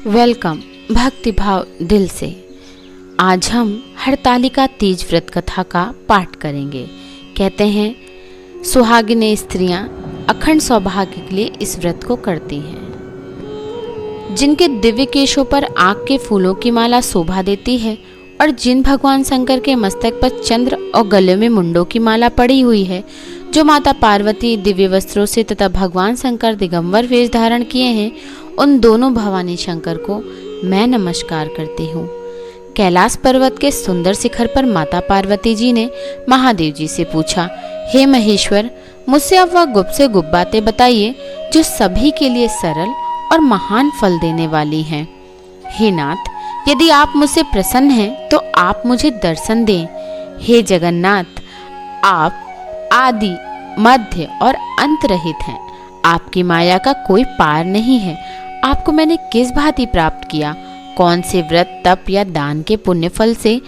Welcome भक्तिभाव दिल से। आज हम हरतालिका तीज व्रत कथा का पाठ करेंगे। कहते हैं सुहागिनें स्त्रियां अखंड सौभाग्य के लिए इस व्रत को करती हैं। जिनके दिव्य केशों पर आग के फूलों की माला शोभा देती है और जिन भगवान शंकर के मस्तक पर चंद्र और गले में मुंडों की माला पड़ी हुई है, जो माता पार्वती दिव्य वस्त्रों से तथा भगवान शंकर दिगंबर वेश धारण किए हैं, उन दोनों भवानी शंकर को मैं नमस्कार करती हूँ। कैलाश पर्वत के सुंदर शिखर पर माता पार्वती जी ने महादेव जी से पूछा, हे महेश्वर, मुझसे अब वह गुप्त से गुप्त बातें बताइए जो सभी के लिए सरल और महान फल देने वाली हैं। हे नाथ, यदि आप मुझसे प्रसन्न हैं तो आप मुझे दर्शन दें। हे जगन्नाथ, आप आदि मध्य और अंत रहित हैं। आपकी माया का कोई पार नहीं है। आपको मैंने किस भांति प्राप्त किया? कौन से व्रत तप या दान के पुण्य फल से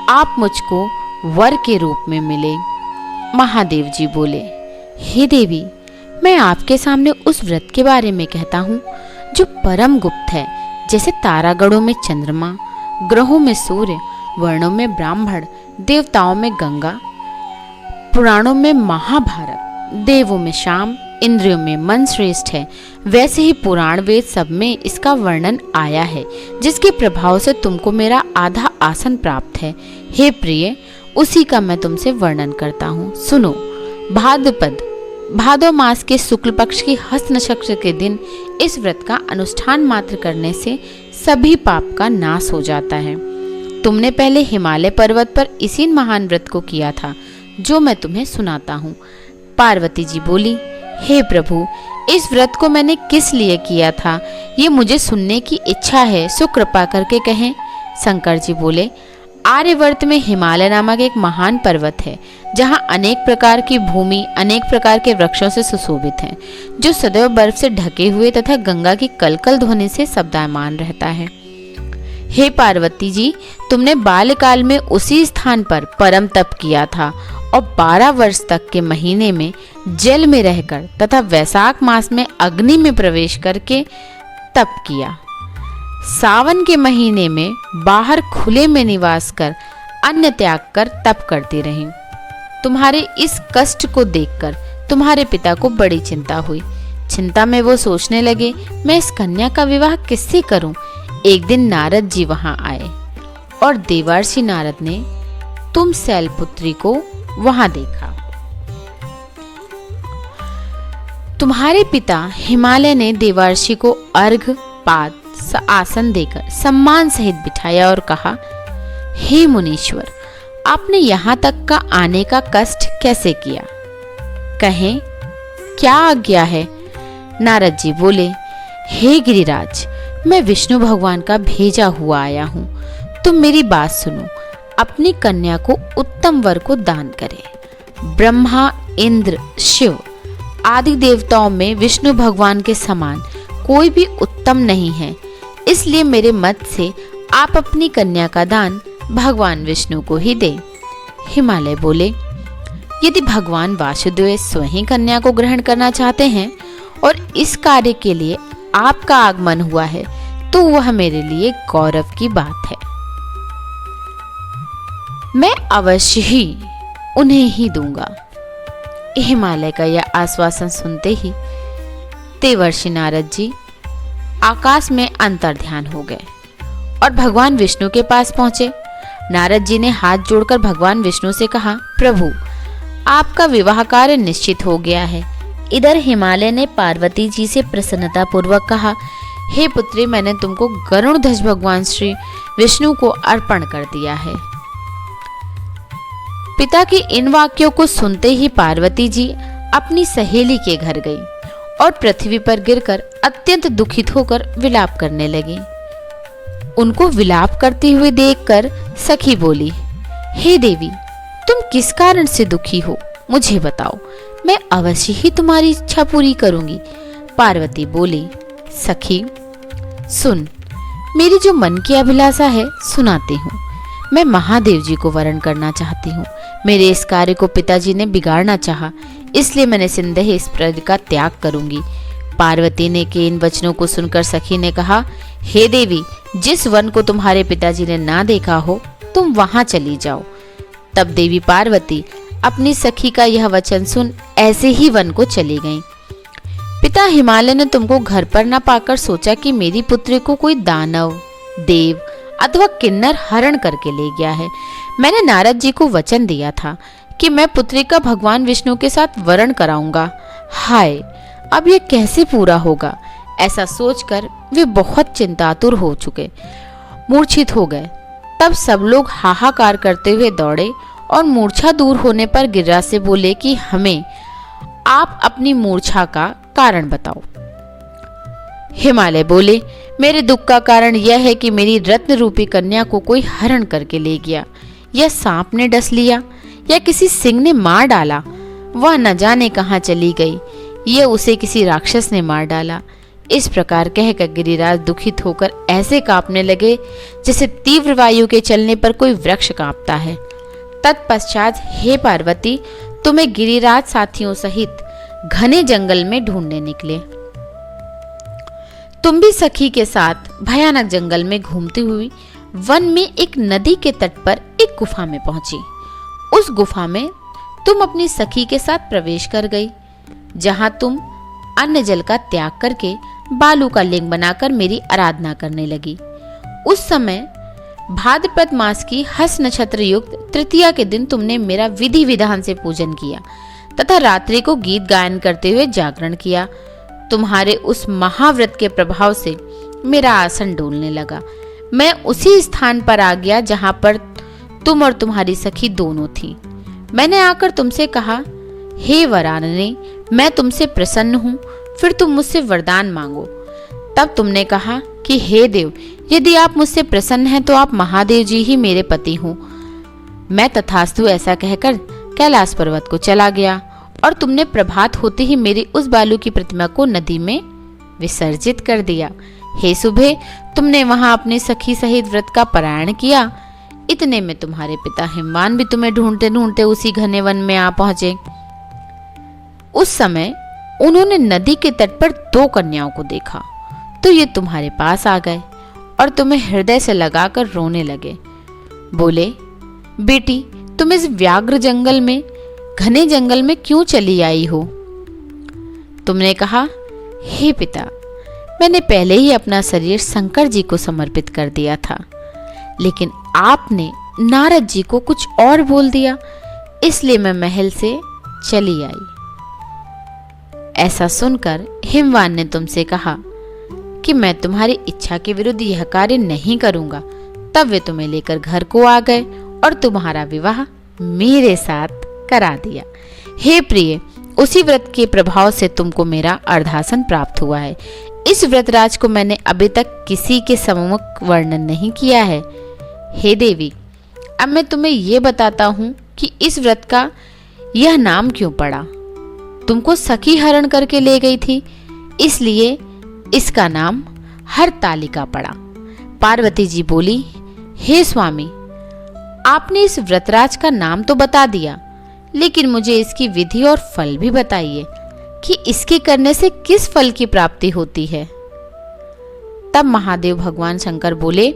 आप मुझको वर के रूप में मिले? महादेव जी बोले, हे देवी, मैं आपके सामने उस व्रत के बारे में कहता हूँ जो परम गुप्त है। जैसे तारागणों में चंद्रमा, ग्रहों में सूर्य, वर्णों में ब्राह्मण, देवताओं में गंगा, पुराणों में महाभारत, देवों में शाम, इंद्रियों में मन श्रेष्ठ है, वैसे ही पुराण वेद सब में इसका वर्णन आया है, जिसके प्रभाव से तुमको मेरा आधा आसन प्राप्त है। हे प्रिय, उसी का मैं तुमसे वर्णन करता हूँ। सुनो। भादो मास के शुक्ल पक्ष की हस्त नक्षत्र के दिन इस व्रत का अनुष्ठान मात्र करने से सभी पाप का नाश हो जाता है। तुमने पहले हिमालय पर्वत पर इसी महान व्रत को किया था, जो मैं तुम्हें सुनाता हूँ। पार्वती जी बोली, हे प्रभु, इस व्रत को मैंने किस लिए किया था, ये मुझे सुनने की इच्छा है, सो कृपा करके कहें। शंकर जी बोले, आर्यवर्त में हिमालय नामक एक महान पर्वत है, जहाँ अनेक प्रकार की भूमि अनेक प्रकार के वृक्षों से सुशोभित है, जो सदैव बर्फ से ढके हुए तथा गंगा की कलकल ध्वनि से शब्दायमान रहता है। हे पार्वती जी, तुमने बाल्यकाल में उसी स्थान पर परम तप किया था और 12 वर्ष तक के महीने में जल में रहकर तथा वैशाख मास में अग्नि में प्रवेश करके तप किया। सावन के महीने में बाहर खुले में निवास कर अन्न त्याग कर तप करती रही। तुम्हारे इस कष्ट को देखकर तुम्हारे पिता को बड़ी चिंता हुई। चिंता में वो सोचने लगे, मैं इस कन्या का विवाह किससे करूं? एक दिन नारद जी वहां आए और देवर्षि नारद ने तुम शैलपुत्री को वहां देखा। तुम्हारे पिता हिमालय ने देवर्षि को अर्घ पाद आसन देकर सम्मान सहित बिठाया और कहा, हे मुनीश्वर, आपने यहाँ तक का आने का कष्ट कैसे किया? कहें, क्या आज्ञा है? नारद जी बोले, हे गिरिराज, मैं विष्णु भगवान का भेजा हुआ आया हूँ। तुम मेरी बात सुनो। अपनी कन्या को उत्तम वर को दान करें। ब्रह्मा, इंद्र, शिव आदि देवताओं में विष्णु भगवान के समान कोई भी उत्तम नहीं है, इसलिए मेरे मत से आप अपनी कन्या का दान भगवान विष्णु को ही दें। हिमालय बोले, यदि भगवान वासुदेव स्वयं कन्या को ग्रहण करना चाहते हैं और इस कार्य के लिए आपका आगमन हुआ है, तो वह मेरे लिए गौरव की बात है। मैं अवश्य ही उन्हें ही दूंगा। हिमालय का यह आश्वासन सुनते ही देवर्षि नारद जी आकाश में अंतर्ध्यान हो गए और भगवान विष्णु के पास पहुंचे। नारद जी ने हाथ जोड़कर भगवान विष्णु से कहा, प्रभु, आपका विवाह कार्य निश्चित हो गया है। इधर हिमालय ने पार्वती जी से प्रसन्नता पूर्वक कहा, हे पुत्री, मैंने तुमको गरुड़ध्वज भगवान श्री विष्णु को अर्पण कर दिया है। पिता के इन वाक्यों को सुनते ही पार्वती जी अपनी सहेली के घर गई और पृथ्वी पर गिरकर अत्यंत दुखित होकर विलाप करने लगी। उनको विलाप करती हुई देखकर सखी बोली, हे देवी, तुम किस कारण से दुखी हो? मुझे बताओ, मैं अवश्य ही तुम्हारी इच्छा पूरी करूंगी। पार्वती बोली, सखी सुन, मेरी जो मन की अभिलाषा है सुनाती हूँ। मैं महादेव जी को वरण करना चाहती हूँ। मेरे इस कार्य को पिताजी ने बिगाड़ना चाहा, इसलिए मैंने संदेह इस प्रद का त्याग करूंगी। पार्वती ने के इन वचनों को सुनकर सखी ने कहा, हे देवी, जिस वन को तुम्हारे पिताजी ने ना देखा हो तुम वहां चली जाओ। तब देवी पार्वती अपनी सखी का यह वचन सुन ऐसे ही वन को चली गईं। पिता हिमालय ने तुमको घर पर न पाकर सोचा कि मेरी पुत्री को कोई दानव, देव अथवा किन्नर हरण करके ले गया है। मैंने नारद जी को वचन दिया था कि मैं पुत्री का भगवान विष्णु के साथ वरण कराऊंगा। हाय, अब यह कैसे पूरा होगा? ऐसा सोचकर वे बहुत चिंतातुर हो चुके, मूर्छित हो गए। तब सब लोग हाहाकार करते हुए दौड़े और मूर्छा दूर होने पर गिरिराज से बोले कि हमें आप अपनी मूर्छा का कारण बताओ। हिमालय बोले, मेरे दुख का कारण यह है कि मेरी रत्न रूपी कन्या को कोई हरण करके ले गया, या सांप ने डस लिया, या किसी सिंह ने मार डाला। वह न जाने कहाँ चली गई, यह उसे किसी राक्षस ने मार डाला। इस प्रकार कहकर गिरिराज दुखित होकर ऐसे कांपने लगे जैसे तीव्र वायु के चलने पर कोई वृक्ष कांपता है। तत्पश्चात हे पार्वती, तुम्हें गिरिराज साथियों सहित घने जंगल में ढूंढने निकले। तुम भी सखी के साथ भयानक जंगल में घूमती हुई वन में एक नदी के तट पर एक गुफा में पहुंची। उस गुफा में तुम अपनी सखी के साथ प्रवेश कर गई, जहां तुम अन्न जल का त्याग करके बालू का लिंग बनाकर मेरी आराधना करने लगी। उस समय भाद्रपद मास की हस नक्षत्र युक्त तृतीया के दिन तुमने मेरा विधि विधान से पूजन किया तथा रात्रि को गीत गायन करते हुए जागरण किया। तुम्हारे उस महाव्रत के प्रभाव से मेरा आसन डोलने लगा। मैं उसी स्थान पर आ गया जहां पर तुम और तुम्हारी सखी दोनों थी। मैंने आकर तुमसे कहा, हे वरानने, मैं तुमसे प्रसन्न हूँ, फिर तुम मुझसे वरदान मांगो। तब तुमने कहा कि हे देव, यदि आप मुझसे प्रसन्न हैं तो आप महादेव जी ही मेरे पति हो। मैं तथास्तु ऐसा कहकर कैलाश पर्वत को चला गया और तुमने प्रभात होते ही मेरी उस बालू की प्रतिमा को नदी में विसर्जित कर दिया। हे सुबह, तुमने वहां अपनी सखी सहित व्रत का पारायण किया। इतने में तुम्हारे पिता हिमवान भी तुम्हें ढूंढते ढूंढते उसी घने वन में आ पहुंचे। उस समय उन्होंने नदी के तट पर 2 कन्याओं को देखा तो ये तुम्हारे पास आ गए और तुम्हें हृदय से लगाकर रोने लगे। बोले, बेटी, तुम इस व्याघ्र जंगल में, घने जंगल में क्यों चली आई हो? तुमने कहा, हे पिता, मैंने पहले ही अपना शरीर शंकर जी को समर्पित कर दिया था, लेकिन आपने नारद जी को कुछ और बोल दिया, इसलिए मैं महल से चली आई। ऐसा सुनकर हिमवान ने तुमसे कहा कि मैं तुम्हारी इच्छा के विरुद्ध यह कार्य नहीं करूंगा। तब वे तुम्हें लेकर घर को आ गए और तुम्हारा विवाह मेरे साथ करा दिया। हे प्रिय, उसी व्रत के प्रभाव से तुमको मेरा अर्धासन प्राप्त हुआ है। इस व्रतराज को मैंने अभी तक किसी के सम्मुख वर्णन नहीं किया है। हे देवी, अब मैं तुम्हें ये बताता हूँ कि इस व्रत का यह नाम क्यों पड़ा। तुमको सखी हरण करके ले गई थी, इसलिए इसका नाम हरतालिका पड़ा। पार्वती जी बोली, हे स्वामी, आपने इस व्रतराज का नाम तो बता दिया, लेकिन मुझे इसकी विधि और फल भी बताइए कि इसके करने से किस फल की प्राप्ति होती है। तब महादेव भगवान शंकर बोले,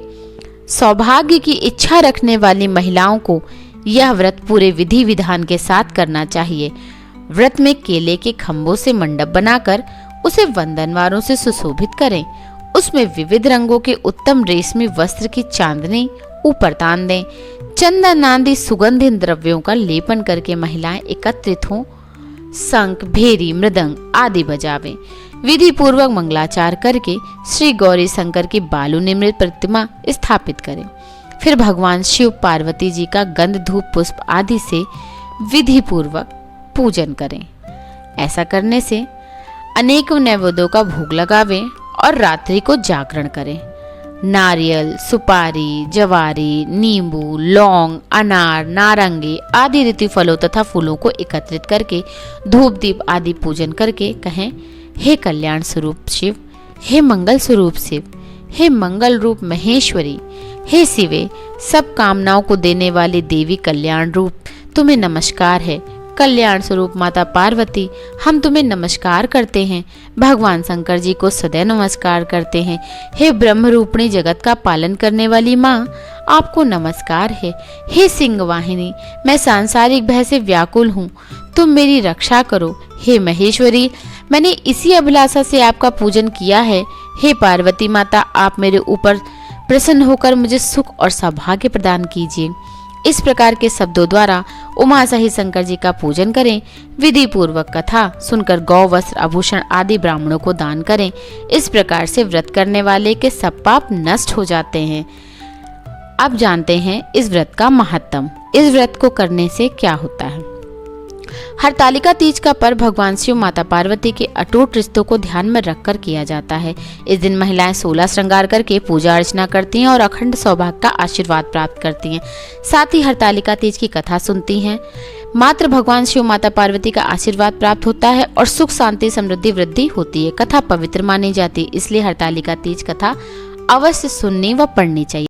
सौभाग्य की इच्छा रखने वाली महिलाओं को यह व्रत पूरे विधि विधान के साथ करना चाहिए। व्रत में केले के खम्भों से मंडप बनाकर उसे वंदनवारों से सुशोभित करें। उसमें विविध रंगों के उत्तम रेशमी वस्त्र की चांदनी ऊपर तान दें। चंदन आदि सुगंधित द्रव्यों का लेपन करके महिलाएं एकत्रित हों। शंख, भेरी, मृदंग आदि बजावें। विधि पूर्वक मंगलाचार करके श्री गौरी शंकर की बालू निर्मित प्रतिमा स्थापित करें। फिर भगवान शिव पार्वती जी का गंध, धूप, पुष्प आदि से विधि पूर्वक पूजन करें। ऐसा करने से अनेकों नैवेद्यों का भोग लगावें और रात्रि को जागरण करें। नारियल, सुपारी, जवारी, नींबू, लौंग, अनार, नारंगी आदि ऋतु फलों तथा फूलों को एकत्रित करके धूप दीप आदि पूजन करके कहें, हे कल्याण स्वरूप शिव, हे मंगल स्वरूप शिव, हे मंगल रूप महेश्वरी, हे शिवे, सब कामनाओं को देने वाली देवी कल्याण रूप, तुम्हें नमस्कार है। कल्याण स्वरूप माता पार्वती, हम तुम्हें नमस्कार करते हैं। भगवान शंकर जी को सदैव नमस्कार करते हैं। हे ब्रह्म रूपिणी जगत का पालन करने वाली माँ, आपको नमस्कार है। हे सिंह वाहिनी, मैं सांसारिक भय से व्याकुल हूँ, तुम मेरी रक्षा करो। हे महेश्वरी, मैंने इसी अभिलाषा से आपका पूजन किया है। हे पार्वती माता, आप मेरे ऊपर प्रसन्न होकर मुझे सुख और सौभाग्य प्रदान कीजिए। इस प्रकार के शब्दों द्वारा उमा सहित शंकर जी का पूजन करें। विधि पूर्वक कथा सुनकर गौ, वस्त्र, आभूषण आदि ब्राह्मणों को दान करें। इस प्रकार से व्रत करने वाले के सब पाप नष्ट हो जाते हैं। अब जानते हैं इस व्रत का महत्व। इस व्रत को करने से क्या होता है। हरतालिका तीज का पर्व भगवान शिव, माता पार्वती के अटूट रिश्तों को ध्यान में रखकर किया जाता है। इस दिन महिलाएं 16 श्रृंगार करके पूजा अर्चना करती हैं और अखंड सौभाग्य का आशीर्वाद प्राप्त करती हैं। साथ ही हरतालिका तीज की कथा सुनती हैं। मात्र भगवान शिव, माता पार्वती का आशीर्वाद प्राप्त होता है और सुख, शांति, समृद्धि, वृद्धि होती है। कथा पवित्र मानी जाती है, इसलिए हरतालिका तीज कथा अवश्य सुननी व पढ़नी चाहिए।